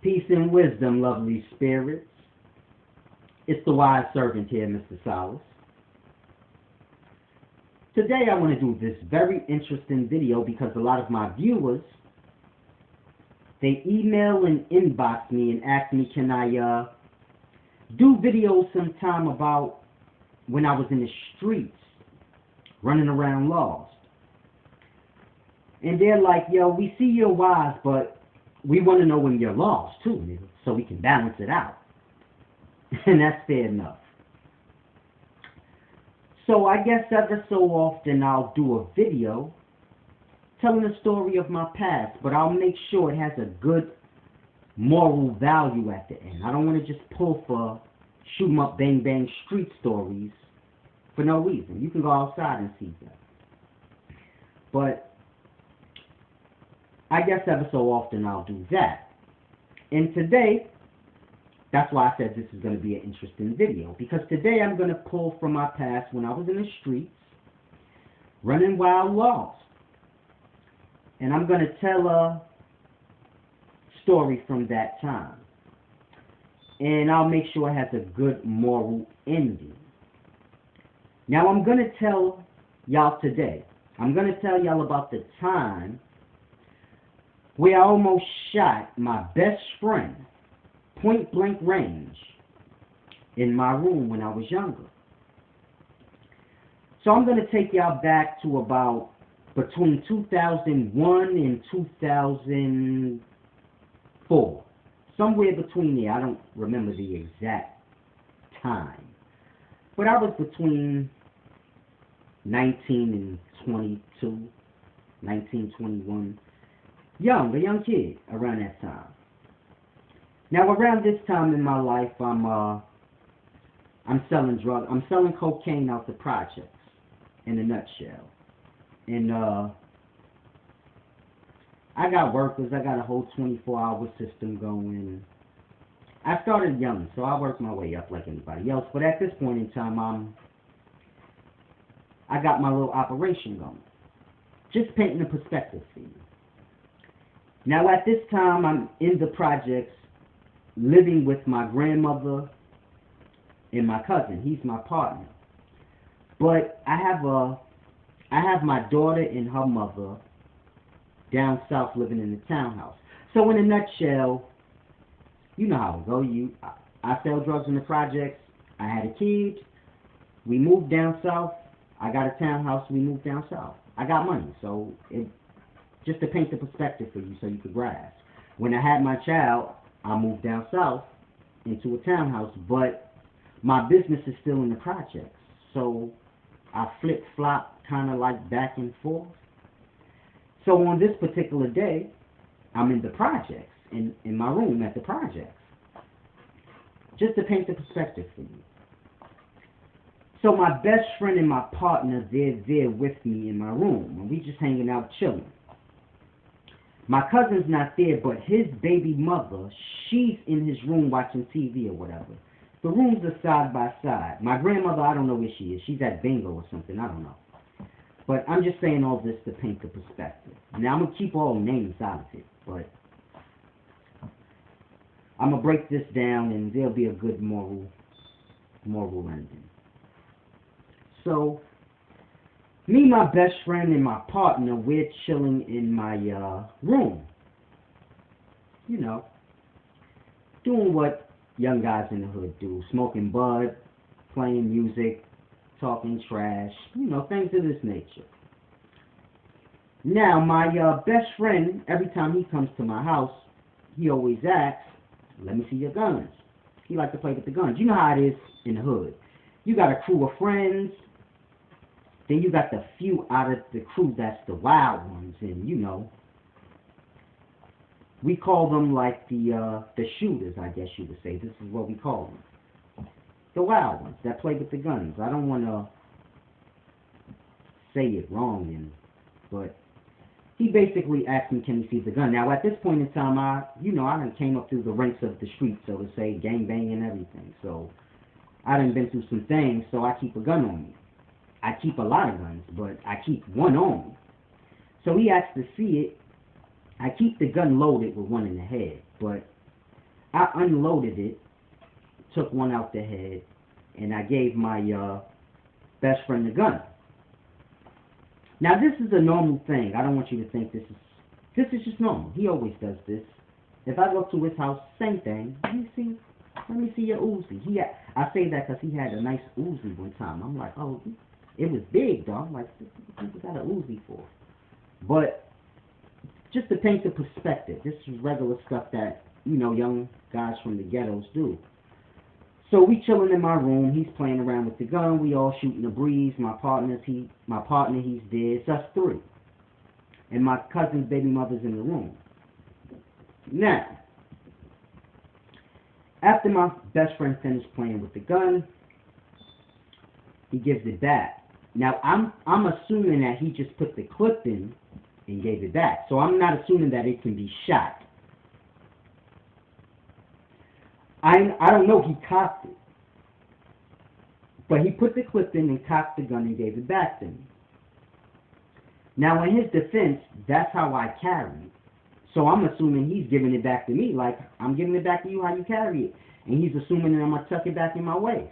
Peace and wisdom, lovely spirits. It's the wise servant here, Mr. Solace. Today I want to do this very interesting video because a lot of my viewers, they email and inbox me and ask me, can I do videos sometime about when I was in the streets, running around lost. And they're like, yo, we see you're wise, but we want to know when you're lost too, so we can balance it out. And that's fair enough. So I guess ever so often I'll do a video telling the story of my past, but I'll make sure it has a good moral value at the end. I don't want to just pull for shoot 'em up, bang bang street stories for no reason. You can go outside and see that. But I guess ever so often I'll do that. And today, that's why I said this is going to be an interesting video. Because today I'm going to pull from my past when I was in the streets, running wild lost. And I'm going to tell a story from that time. And I'll make sure it has a good moral ending. Now I'm going to tell y'all today, I'm going to tell y'all about the time where I almost shot my best friend, point blank range, in my room when I was younger. So I'm going to take y'all back to about between 2001 and 2004. Somewhere between there. I don't remember the exact time. But I was between 19 and 22, 19, 21. A young kid around that time. Now around this time in my life, I'm selling drugs. I'm selling cocaine out the projects, in a nutshell. And I got workers. I got a whole 24-hour system going. I started young, so I worked my way up like anybody else. But at this point in time, I got my little operation going. Just painting a perspective for you. Now at this time, I'm in the projects, living with my grandmother and my cousin. He's my partner. But I have my daughter and her mother down south living in the townhouse. So in a nutshell, you know how it goes. I sell drugs in the projects. I had a kid. We moved down south. I got a townhouse. We moved down south. I got money. So just to paint the perspective for you so you could grasp. When I had my child, I moved down south into a townhouse, but my business is still in the projects. So I flip-flop kind of like back and forth. So on this particular day, I'm in the projects, in my room at the projects. Just to paint the perspective for you. So my best friend and my partner, they're there with me in my room, and we just hanging out chilling. My cousin's not there, but his baby mother, she's in his room watching TV or whatever. The rooms are side by side. My grandmother, I don't know where she is. She's at bingo or something. I don't know. But I'm just saying all this to paint the perspective. Now, I'm going to keep all names out of it, but I'm going to break this down, and there'll be a good moral ending. So, me, my best friend, and my partner, we're chilling in my room. You know, doing what young guys in the hood do. Smoking bud, playing music, talking trash, you know, things of this nature. Now, my best friend, every time he comes to my house, he always asks, let me see your guns. He likes to play with the guns. You know how it is in the hood. You got a crew of friends. Then you got the few out of the crew that's the wild ones, and you know, we call them like the shooters, I guess you would say. This is what we call them. The wild ones that play with the guns. I don't want to say it wrong, but he basically asked me, can he see the gun? Now, at this point in time, I done came up through the ranks of the street, so to say, gang bang and everything. So I done been through some things, so I keep a gun on me. I keep a lot of guns, but I keep one on me. So he asked to see it. I keep the gun loaded with one in the head, but I unloaded it, took one out the head, and I gave my best friend the gun. Now this is a normal thing. I don't want you to think this is just normal. He always does this. If I go to his house, same thing. Let me see your Uzi. I say that because he had a nice Uzi one time. I'm like, oh, it was big, dog. I'm like, what you got an Uzi for? But just to paint the perspective, this is regular stuff that, you know, young guys from the ghettos do. So we chilling in my room. He's playing around with the gun. We all shooting a breeze. My partner, he's there. It's us three. And my cousin's baby mother's in the room. Now, after my best friend finished playing with the gun, he gives it back. Now, I'm assuming that he just put the clip in and gave it back. So I'm not assuming that it can be shot. I don't know, he cocked it. But he put the clip in and cocked the gun and gave it back to me. Now, in his defense, that's how I carry it. So I'm assuming he's giving it back to me, like, I'm giving it back to you how you carry it. And he's assuming that I'm going to tuck it back in my waist.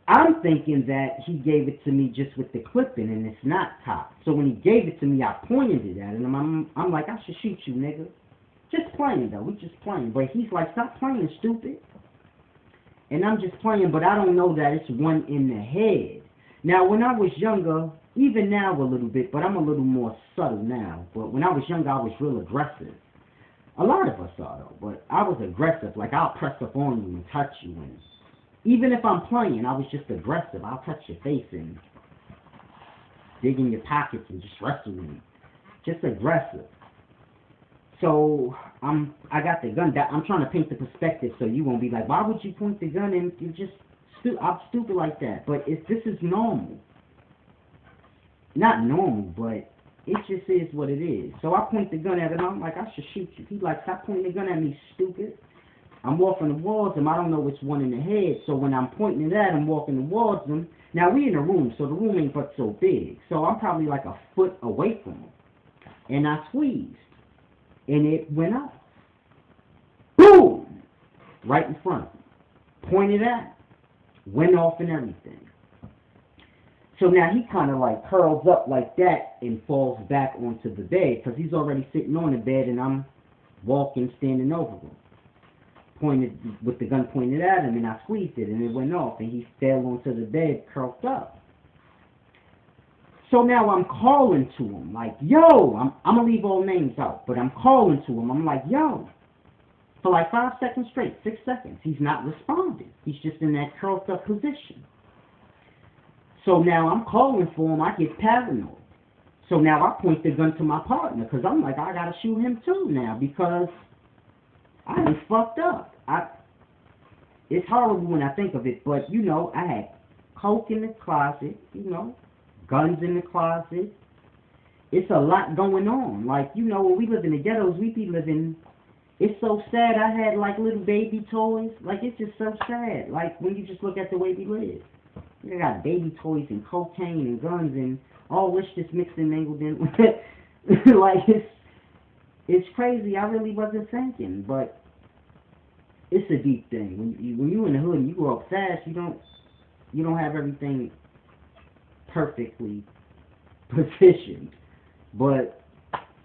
I'm thinking that he gave it to me just with the clip in and it's not cocked. So when he gave it to me, I pointed it at him. I'm like, I should shoot you, nigga. Just playing, though. We just playing. But he's like, stop playing, stupid. And I'm just playing, but I don't know that it's one in the head. Now, when I was younger, even now a little bit, but I'm a little more subtle now. But when I was younger, I was real aggressive. A lot of us are, though. But I was aggressive. Like, I'll press up on you and touch you. And even if I'm playing, I was just aggressive. I'll touch your face and dig in your pockets and just wrestle you. Just aggressive. So I got the gun down. I'm trying to paint the perspective so you won't be like, why would you point the gun and you just I'm stupid like that. But this is normal. Not normal, but it just is what it is. So I point the gun at him. I'm like, I should shoot you. He's like, stop pointing the gun at me, stupid. I'm walking towards him. I don't know which one in the head. So when I'm pointing it at him, walking towards him. Now we in a room, so the room ain't but so big. So I'm probably like a foot away from him. And I squeezed. And it went up. Boom! Right in front of him. Pointed at him. Went off and everything. So now he kind of like curls up like that and falls back onto the bed because he's already sitting on the bed and I'm standing over him. Pointed with the gun pointed at him and I squeezed it and it went off and he fell onto the bed curled up. So now I'm calling to him like, yo, I'm going to leave all names out, but I'm calling to him. I'm like, yo. For like 5 seconds straight, 6 seconds. He's not responding. He's just in that curled up position. So now I'm calling for him. I get paranoid. So now I point the gun to my partner because I'm like, I got to shoot him too now because I done fucked up. It's horrible when I think of it, but, you know, I had coke in the closet, you know, guns in the closet. It's a lot going on. Like, you know, when we live in the ghettos, we be living... It's so sad. I had, like, little baby toys. Like, it's just so sad. Like, when you just look at the way we live. I got baby toys and cocaine and guns and all this just mixed and mingled in. Like, it's crazy. I really wasn't thinking, but it's a deep thing. When you in the hood and you grow up fast, you don't have everything perfectly positioned. But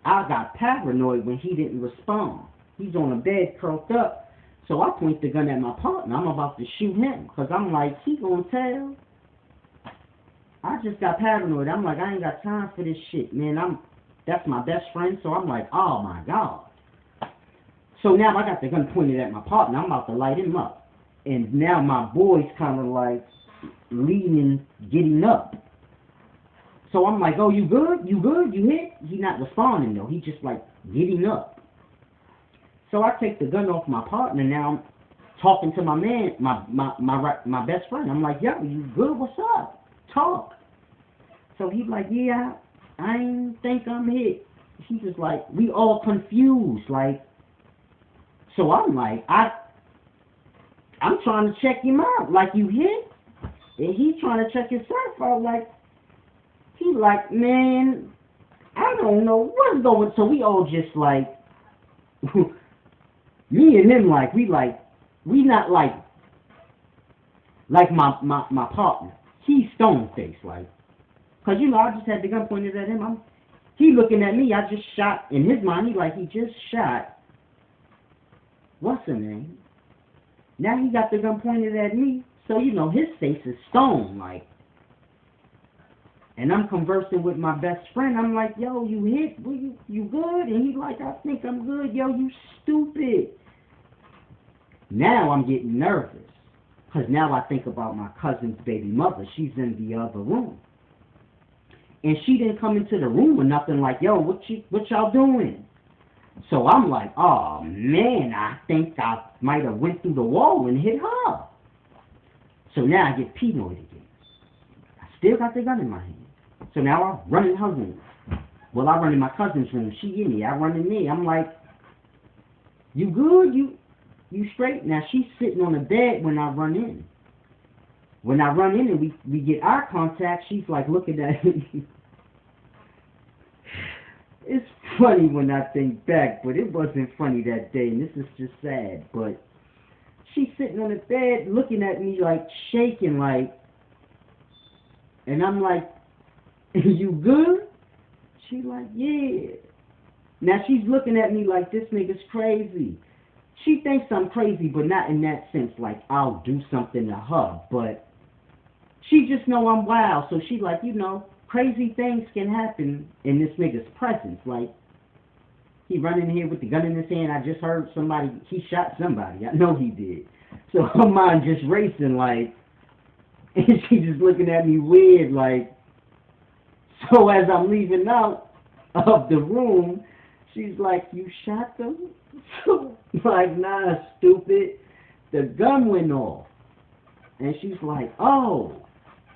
I got paranoid when he didn't respond. He's on a bed curled up. So I point the gun at my partner. I'm about to shoot him. Because I'm like, he gonna tell. I just got paranoid. I'm like, I ain't got time for this shit, man. That's my best friend. So I'm like, oh my God. So now I got the gun pointed at my partner. I'm about to light him up. And now my boy's kind of like leaning, getting up. So I'm like, oh, you good? You good? You hit? He's not responding, though. He's just like getting up. So I take the gun off my partner. Now I'm talking to my man, my best friend. I'm like, yo, you good? What's up? Talk. So he's like, yeah, I ain't think I'm hit. He just like, we all confused. Like, so I'm like, I'm trying to check him out. Like, you hit? And he's trying to check himself out. Like, he's like, man, I don't know what's going on. So we all just like, me and him, we not like my partner. He's stone faced, like, cause I just had the gun pointed at him. He looking at me. I just shot in his mind. He just shot. What's her name? Now he got the gun pointed at me. So his face is stone, like. And I'm conversing with my best friend. I'm like, yo, you hit? You good? And he like, I think I'm good. Yo, you stupid. Now I'm getting nervous. Because now I think about my cousin's baby mother. She's in the other room. And she didn't come into the room or nothing like, yo, what y'all doing? So I'm like, oh, man, I think I might have went through the wall and hit her. So now I get paranoid again. I still got the gun in my hand. So now I run in her room. Well, I run in my cousin's room. She in there. I run in there. I'm like, you good? You straight? Now she's sitting on the bed when I run in. When I run in and we get eye contact, she's like looking at me. It's funny when I think back, but it wasn't funny that day, and this is just sad. But she's sitting on the bed looking at me like shaking, like, and I'm like, you good? She like, yeah. Now she's looking at me like this nigga's crazy. She thinks I'm crazy, but not in that sense, like I'll do something to her, but she just know I'm wild, so she like, crazy things can happen in this nigga's presence. Like, he running here with the gun in his hand. I just heard he shot somebody. I know he did. So her mind just racing, like, and she just looking at me weird, like. So as I'm leaving out of the room, she's like, you shot them? Like, nah, stupid. The gun went off. And she's like, oh.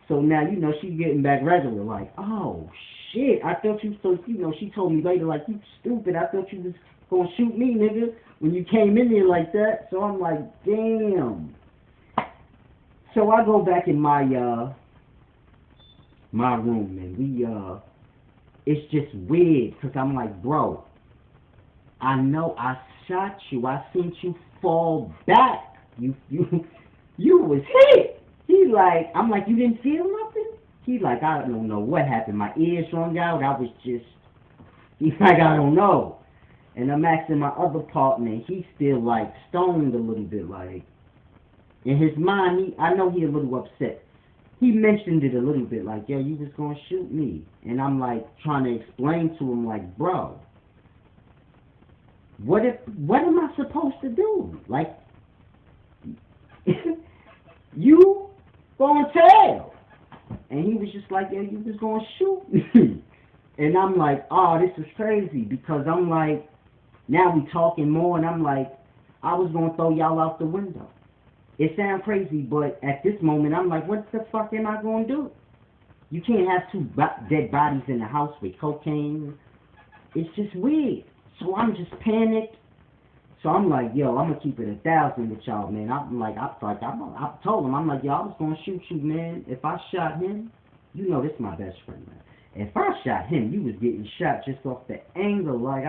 So now, she's getting back regular, like, oh, shit, I thought you, so, she told me later, like, you stupid, I thought you was gonna shoot me, nigga, when you came in there like that. So I'm like, damn. So I go back in my room, and it's just weird, because I'm like, bro, I know I shot you, I seen you fall back, you was hit. He like, I'm like, you didn't feel nothing? He like, I don't know what happened. My ears rung out. He's like, I don't know. And I'm asking my other partner, he's still like stoned a little bit, like, in his mind, I know he a little upset. He mentioned it a little bit, like, yo, you was gonna shoot me. And I'm like, trying to explain to him, like, bro, what am I supposed to do? Like, you gonna tell. And he was just like, yeah, you was gonna shoot me. And I'm like, oh, this is crazy, because I'm like, now we talking more, and I'm like, I was gonna throw y'all out the window. It sounds crazy, but at this moment, I'm like, what the fuck am I gonna do? You can't have two dead bodies in the house with cocaine. It's just weird. So I'm just panicked. So I'm like, yo, I'm gonna keep it 1,000 with y'all, man. I told him, I'm like, yo, I was gonna shoot you, man. If I shot him, this is my best friend, man. If I shot him, you was getting shot just off the angle, like,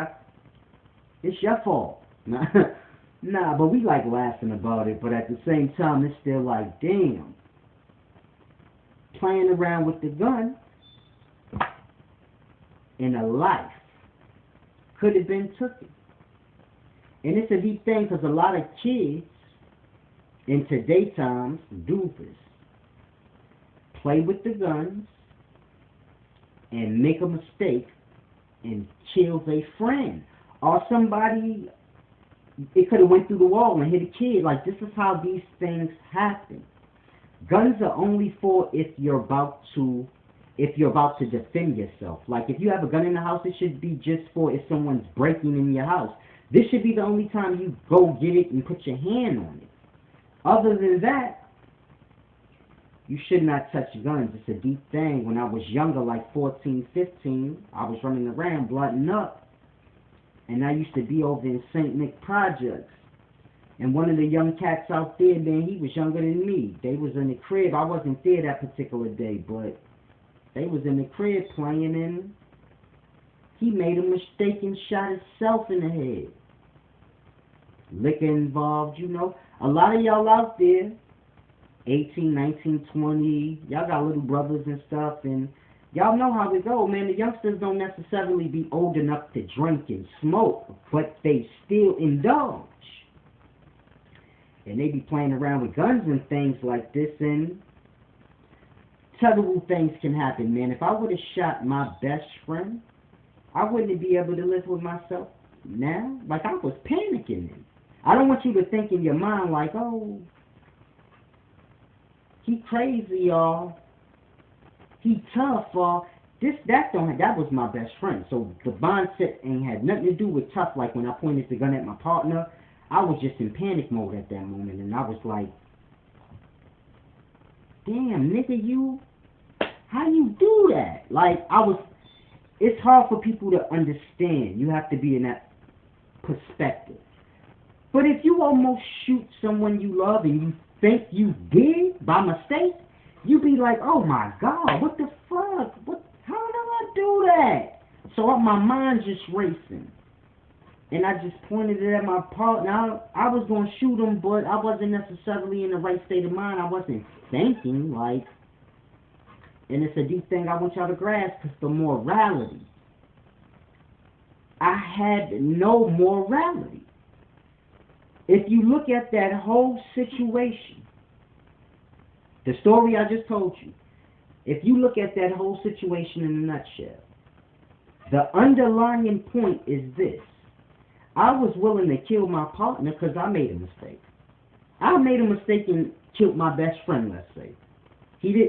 it's your fault. Nah, but we like laughing about it, but at the same time, it's still like, damn. Playing around with the gun in a life could have been taken. And it's a deep thing, because a lot of kids in today's times do this. Play with the guns and make a mistake and kills a friend. Or somebody, it could have went through the wall and hit a kid. Like, this is how these things happen. Guns are only for if you're about to defend yourself. Like, if you have a gun in the house, it should be just for if someone's breaking in your house. This should be the only time you go get it and put your hand on it. Other than that, you should not touch guns. It's a deep thing. When I was younger, like 14, 15, I was running around blooding up. And I used to be over in St. Nick Projects. And one of the young cats out there, man, he was younger than me. They was in the crib. I wasn't there that particular day, but they was in the crib playing, and he made a mistake and shot himself in the head. liquor involved, you know. A lot of y'all out there, 18, 19, 20, y'all got little brothers and stuff, and y'all know how it go, man. The youngsters don't necessarily be old enough to drink and smoke, but they still indulge. And they be playing around with guns and things like this, and terrible things can happen, man. If I would have shot my best friend, I wouldn't be able to live with myself now. Like, I was panicking then. I don't want you to think in your mind like, oh, he crazy, y'all. He tough, y'all. That was my best friend. So the bond set ain't had nothing to do with tough. Like when I pointed the gun at my partner, I was just in panic mode at that moment, and I was like, damn, nigga, how you do that? Like, it's hard for people to understand. You have to be in that perspective. But if you almost shoot someone you love and you think you did by mistake, you be like, oh my God, what the fuck? How did I do that? So my mind's just racing. And I just pointed it at my partner. I was going to shoot him, but I wasn't necessarily in the right state of mind. I wasn't thinking, like, and it's a deep thing I want y'all to grasp, because the morality. I had no morality. If you look at that whole situation, the story I just told you, if you look at that whole situation in a nutshell, the underlying point is this. I was willing to kill my partner because I made a mistake. I made a mistake and killed my best friend, let's say.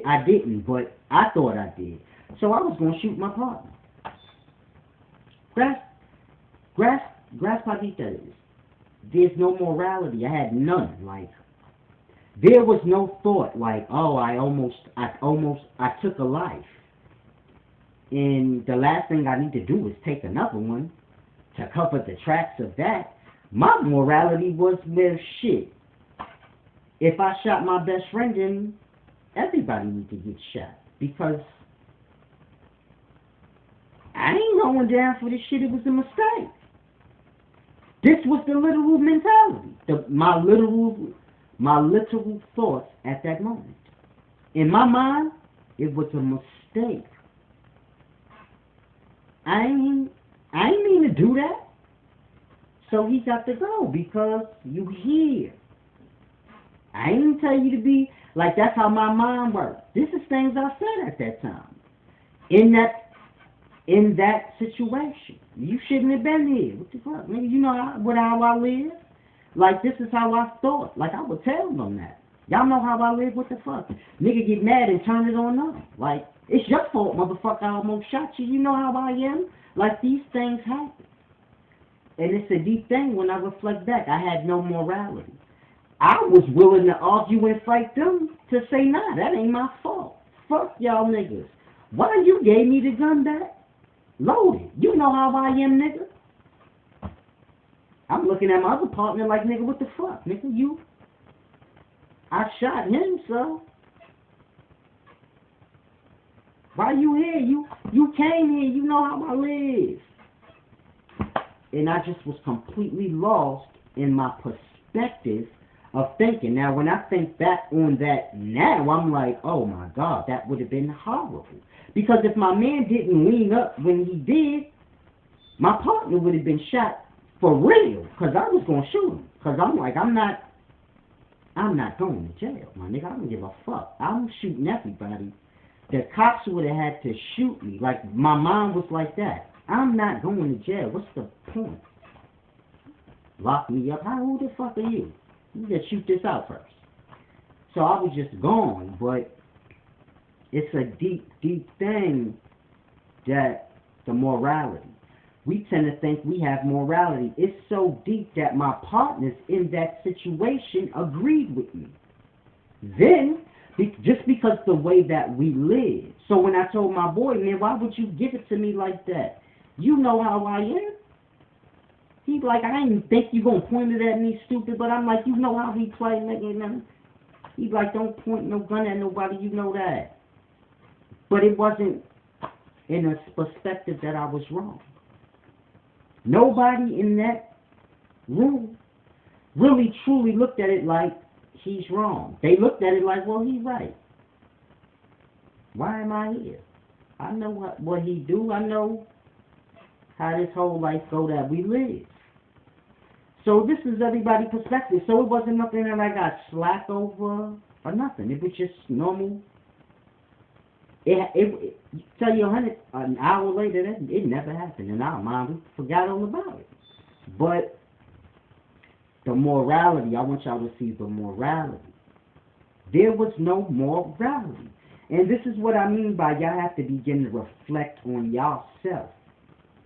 I didn't, but I thought I did. So I was going to shoot my partner. Grasp how deep that is. There's no morality. I had none. Like, there was no thought like, oh, I took a life. And the last thing I need to do is take another one to cover the tracks of that. My morality was, well, shit. If I shot my best friend, then everybody needs to get shot. Because I ain't going down for this shit. It was a mistake. This was the literal mentality. My literal thoughts at that moment. In my mind, it was a mistake. I ain't mean to do that. So he got to go because you here. I ain't tell you to be like, that's how my mind works. This is things I said at that time. In that situation. You shouldn't have been here. What the fuck? Nigga, you know how I live? Like, this is how I thought. Like, I would tell them that. Y'all know how I live? What the fuck? Nigga get mad and turn it on them. Like, it's your fault, motherfucker. I almost shot you. You know how I am? Like, these things happen. And it's a deep thing when I reflect back. I had no morality. I was willing to argue and fight them to say, nah, that ain't my fault. Fuck y'all niggas. Why you gave me the gun back? Loaded. You know how I am, nigga. I'm looking at my other partner like, nigga, what the fuck? Nigga, I shot him, so. Why you here? You came here. You know how I live. And I just was completely lost in my perspective of thinking. Now, when I think back on that now, I'm like, oh my God, that would have been horrible. Because if my man didn't lean up when he did, my partner would have been shot for real. Because I was going to shoot him. Because I'm like, I'm not going to jail, my nigga. I don't give a fuck. I'm shooting everybody. The cops would have had to shoot me. Like, my mind was like that. I'm not going to jail. What's the point? Lock me up. Who the fuck are you? You just shoot this out first. So I was just gone, but it's a deep, deep thing that the morality. We tend to think we have morality. It's so deep that my partners in that situation agreed with me. Then, just because the way that we live. So when I told my boy, man, why would you give it to me like that? You know how I am. He's like, I didn't think you gonna point it at me, stupid. But I'm like, you know how he play, nigga. He's like, don't point no gun at nobody. You know that. But it wasn't in a perspective that I was wrong. Nobody in that room really truly looked at it like he's wrong. They looked at it like, well, he's right. Why am I here? I know what he do. I know how this whole life go that we live. So this is everybody's perspective. So it wasn't nothing that I got slack over or nothing. It was just normal. It tell you an hour later that it never happened in our mind. We forgot all about it. But the morality, I want y'all to see the morality. There was no morality. And this is what I mean by y'all have to begin to reflect on yourself.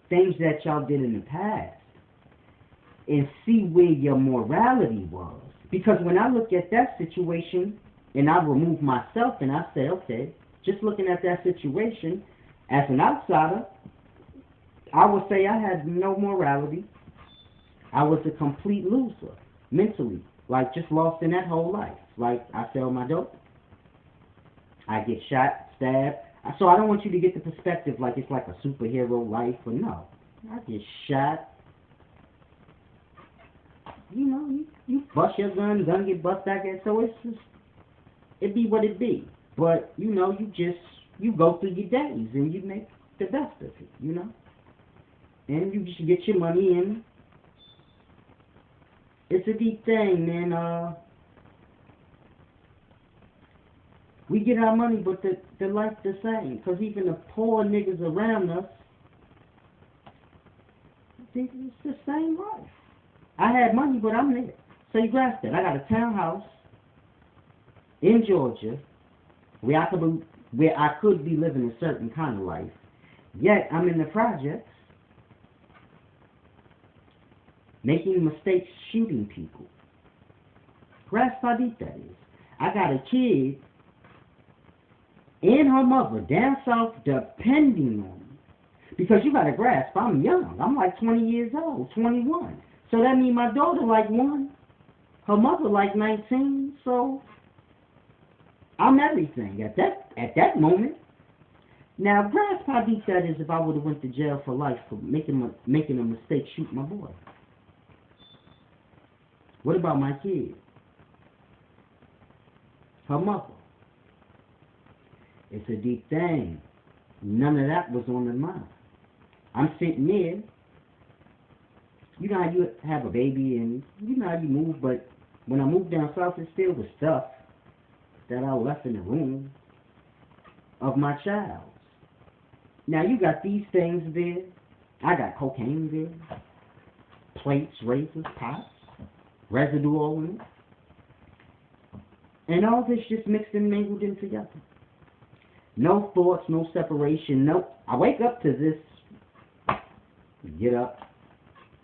Things that y'all did in the past. And see where your morality was. Because when I look at that situation, and I remove myself and I say, okay, just looking at that situation, as an outsider, I would say I had no morality. I was a complete loser, mentally. Like, just lost in that whole life. Like, I sell my dope. I get shot, stabbed. So I don't want you to get the perspective like it's like a superhero life, or no. I get shot. You know, you bust your gun get bust back at. So it's just, it be what it be. But, you know, you go through your days and you make the best of it, you know. And you just get your money in. It's a deep thing, man. We get our money, but the life the same. Because even the poor niggas around us, it's the same life. I had money, but I'm there. So you grasp that. I got a townhouse in Georgia where I could be living a certain kind of life. Yet I'm in the projects making mistakes, shooting people. Grasp how deep that is. I got a kid and her mother down south depending on me. Because you got to grasp, I'm young. I'm like 20 years old, 21. So that means my daughter like 1, her mother like 19, so I'm everything at that moment. Now, grasp how deep that is if I would have went to jail for life for making a mistake shooting my boy. What about my kid? Her mother. It's a deep thing. None of that was on the mind. I'm sitting there. You know how you have a baby and you know how you move, but when I moved down south, it's still the stuff that I left in the room of my child. Now you got these things there. I got cocaine there. Plates, razors, pots, residue all in it. And all this just mixed and mingled in together. No thoughts, no separation, no. I wake up to this, get up,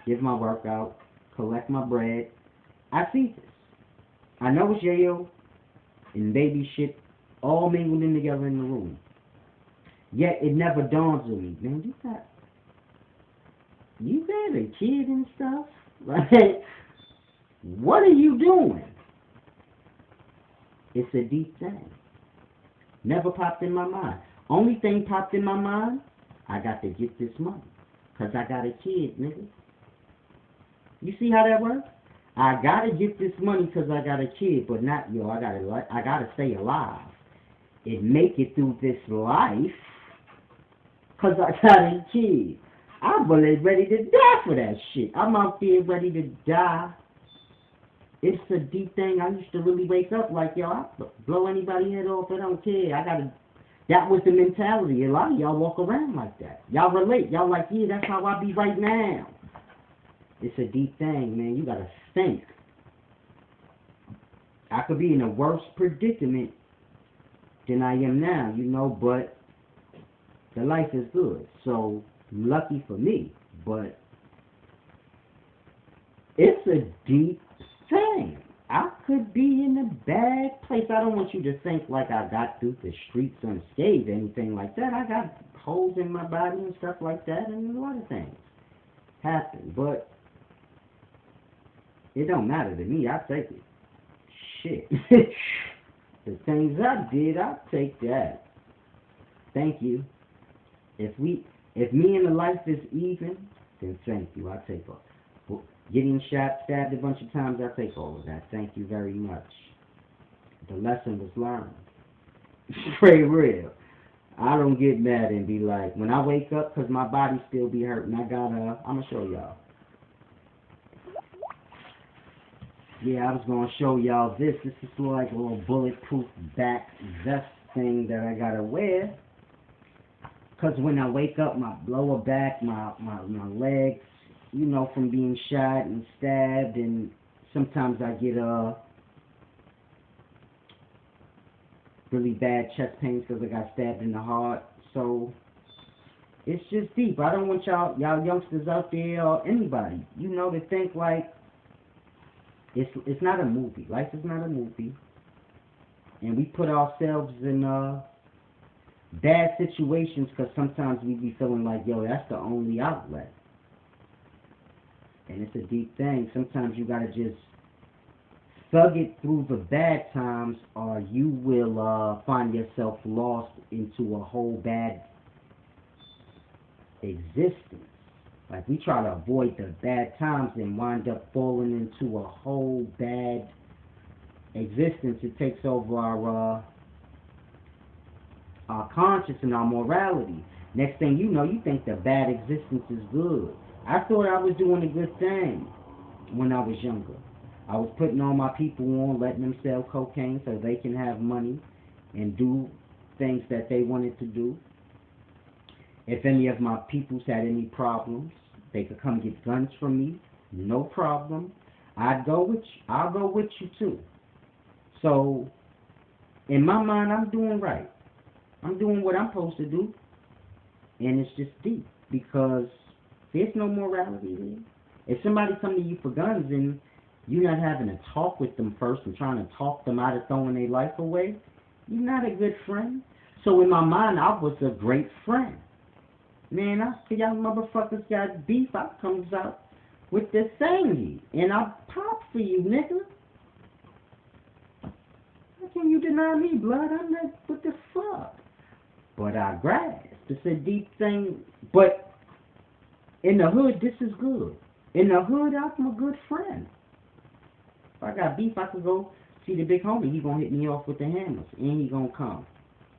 give my workout, collect my bread. I see this. I know it's yayo and baby shit all mingled in together in the room. Yet it never dawns on me, man, you got a kid and stuff? Like, what are you doing? It's a deep thing. Never popped in my mind. Only thing popped in my mind, I got to get this money. Because I got a kid, nigga. You see how that works? I got to get this money because I got a kid, but not, I got to stay alive and make it through this life because I got a kid. I'm really ready to die for that shit. I'm out there ready to die. It's a deep thing. I used to really wake up like, I'll blow anybody head off. I don't care. That was the mentality. A lot of y'all walk around like that. Y'all relate. Y'all like, yeah, that's how I be right now. It's a deep thing, man. You got to think. I could be in a worse predicament than I am now, but the life is good. So, lucky for me. But it's a deep thing. I could be in a bad place. I don't want you to think like I got through the streets unscathed, anything like that. I got holes in my body and stuff like that, and a lot of things happen. But it don't matter to me. I take it. Shit. The things I did, I take that. Thank you. If me and the life is even, then thank you. I take off. Getting shot, stabbed a bunch of times, I take all of that. Thank you very much. The lesson was learned. Straight real. I don't get mad and be like, when I wake up, because my body still be hurting, I'm going to show y'all. Yeah, I was going to show y'all this. This is like a little bulletproof back vest thing that I got to wear. Because when I wake up, my lower back, my legs, you know, from being shot and stabbed, and sometimes I get really bad chest pains because I got stabbed in the heart. So it's just deep. I don't want y'all youngsters out there or anybody, you know, to think like it's not a movie. Life is not a movie, and we put ourselves in bad situations because sometimes we be feeling like, yo, that's the only outlet. And it's a deep thing. Sometimes you gotta just thug it through the bad times, or you will find yourself lost into a whole bad existence. Like, we try to avoid the bad times and wind up falling into a whole bad existence. It takes over our conscience and our morality. Next thing you know, you think the bad existence is good. I thought I was doing a good thing when I was younger. I was putting all my people on, letting them sell cocaine so they can have money and do things that they wanted to do. If any of my peoples had any problems, they could come get guns from me. No problem. I'll go with you too. So, in my mind, I'm doing right. I'm doing what I'm supposed to do. And it's just deep because there's no morality there. If somebody come to you for guns and you're not having a talk with them first and trying to talk them out of throwing their life away, you're not a good friend. So in my mind, I was a great friend. Man, I see y'all motherfuckers got beef. I comes out with the same, and I pop for you, nigga. How can you deny me, blood? I'm like, what the fuck? But I grasp. It's a deep thing. But in the hood, this is good. In the hood, I'm a good friend. If I got beef, I could go see the big homie. He gonna hit me off with the hammers, and he gonna come.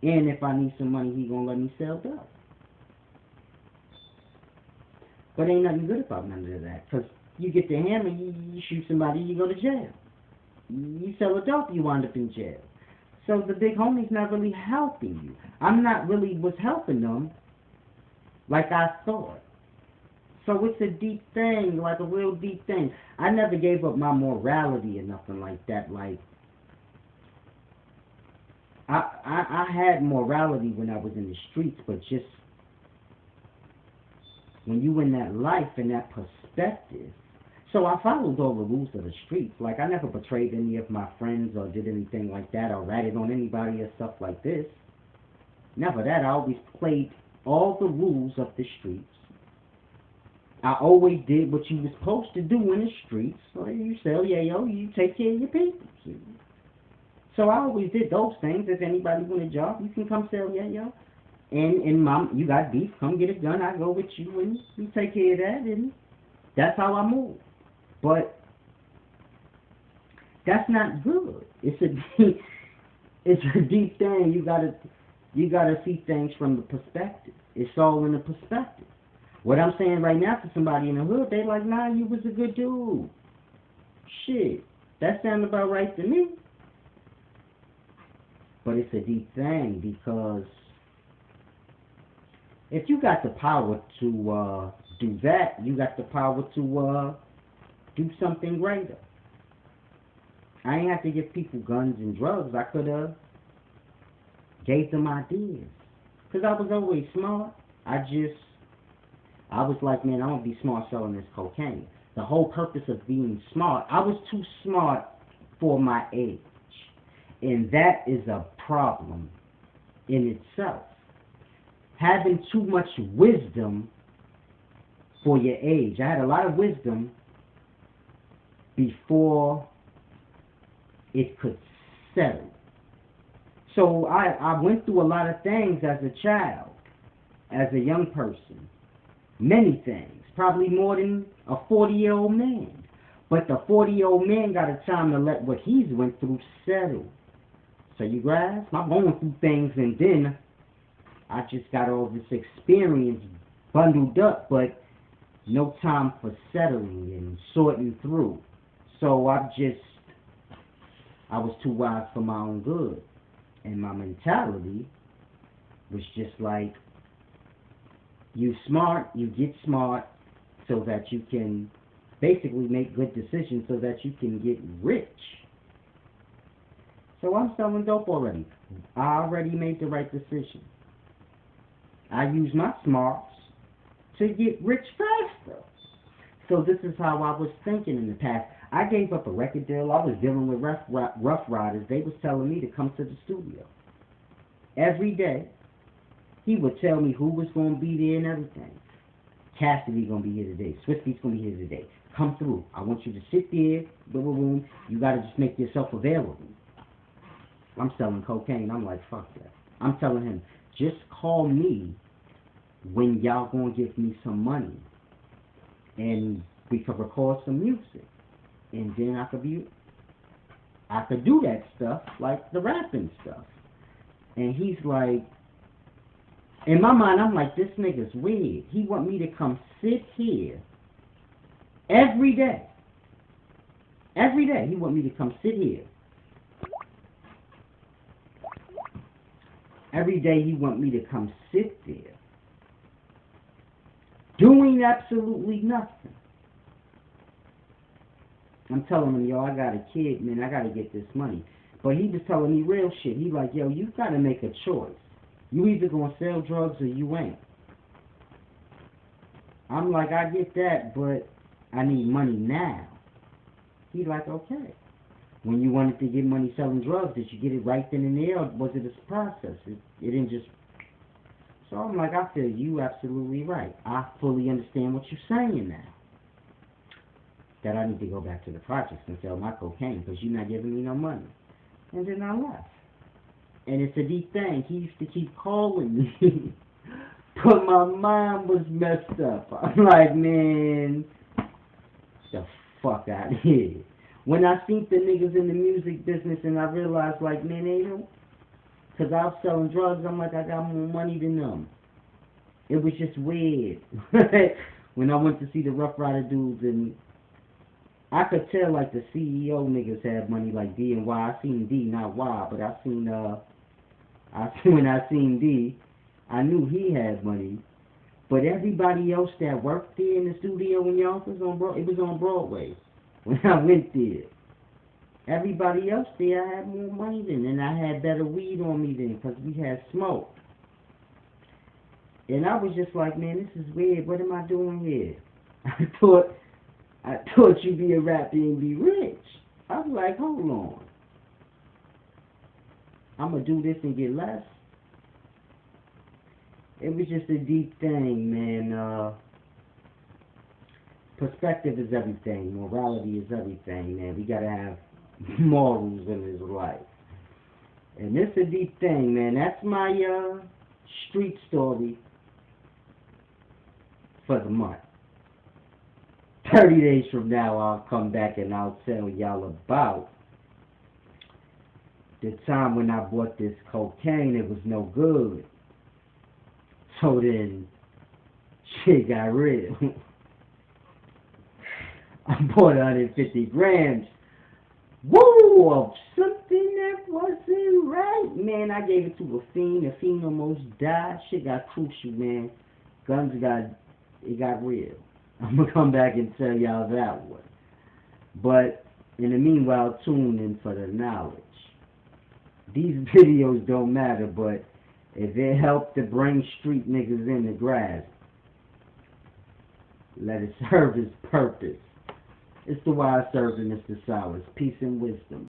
And if I need some money, he gonna let me sell dope. But ain't nothing good about none of that. Because you get the hammer, you shoot somebody, you go to jail. You sell a dope, you wind up in jail. So the big homie's not really helping you. I'm not really was helping them like I thought. So it's a deep thing, like a real deep thing. I never gave up my morality or nothing like that. Like, I had morality when I was in the streets, but just when you in that life and that perspective. So I followed all the rules of the streets. Like, I never betrayed any of my friends or did anything like that or ratted on anybody or stuff like this. Never that. I always played all the rules of the streets. I always did what you were supposed to do in the streets. So you sell yayo, you take care of your people. See? So I always did those things. If anybody want a job, you can come sell yayo. And mom, you got beef, come get a gun, I go with you and you take care of that, and that's how I move. But that's not good. It's a deep thing. You gotta see things from the perspective. It's all in the perspective. What I'm saying right now to somebody in the hood, they like, nah, you was a good dude. Shit, that sounds about right to me. But it's a deep thing because if you got the power to do that, you got the power to do something greater. I ain't have to give people guns and drugs. I could have gave them ideas. Because I was always smart. I was like, man, I'm going to be smart selling this cocaine. The whole purpose of being smart, I was too smart for my age. And that is a problem in itself. Having too much wisdom for your age. I had a lot of wisdom before it could settle. So I went through a lot of things as a child, as a young person. Many things. Probably more than a 40-year-old man. But the 40-year-old man got a time to let what he's went through settle. So you grasp? I'm going through things, and then I just got all this experience bundled up, but no time for settling and sorting through. So I was too wise for my own good. And my mentality was just like, you smart, you get smart so that you can basically make good decisions so that you can get rich. So I'm selling dope already. I already made the right decision. I use my smarts to get rich faster. So this is how I was thinking in the past. I gave up a record deal. I was dealing with rough riders. They was telling me to come to the studio. Every day, he would tell me who was going to be there and everything. Cassidy going to be here today. Swiss Beats going to be here today. Come through. I want you to sit there, boom. You got to just make yourself available. I'm selling cocaine. I'm like, fuck that. I'm telling him, just call me when y'all going to give me some money. And we could record some music. And then I could do that stuff, like the rapping stuff. And he's like, in my mind, I'm like, this nigga's weird. He want me to come sit here every day. Every day, he want me to come sit here. Every day, he want me to come sit there, doing absolutely nothing. I'm telling him, yo, I got a kid, man, I got to get this money. But he was telling me real shit. He like, yo, you got to make a choice. You either going to sell drugs or you ain't. I'm like, I get that, but I need money now. He like, okay. When you wanted to get money selling drugs, did you get it right then and there, or was it a process? It didn't just... So I'm like, I feel you absolutely right. I fully understand what you're saying now. That I need to go back to the projects and sell my cocaine because you're not giving me no money. And then I left. And it's a deep thing. He used to keep calling me. But my mind was messed up. I'm like, man, the fuck out of here. When I seen the niggas in the music business and I realized, like, man, they don't. Because I was selling drugs, I'm like, I got more money than them. It was just weird. When I went to see the Rough Rider dudes, and I could tell, like, the CEO niggas had money, like D and Y. I seen D, not Y, but when I seen D, I knew he had money. But everybody else that worked there in the studio in Yonkers, it was on Broadway. When I went there, everybody else there I had more money than, and I had better weed on me than, because we had smoke. And I was just like, man, this is weird. What am I doing here? I thought you'd be a rapper and be rich. I was like, hold on. I'm going to do this and get less. It was just a deep thing, man. Perspective is everything. Morality is everything, man. We got to have morals in this life. And this is a deep thing, man. That's my street story for the month. 30 days from now, I'll come back and I'll tell y'all about the time when I bought this cocaine. It was no good. So then, shit got real. I bought 150 grams. Woo! Of something that wasn't right. Man, I gave it to a fiend. The fiend almost died. Shit got crucial, man. It got real. I'm going to come back and tell y'all that one. But, in the meanwhile, tune in for the knowledge. These videos don't matter, but if it helped to bring street niggas in the grass, let it serve its purpose. It's the wise servant, Mr. Solace. Peace and wisdom.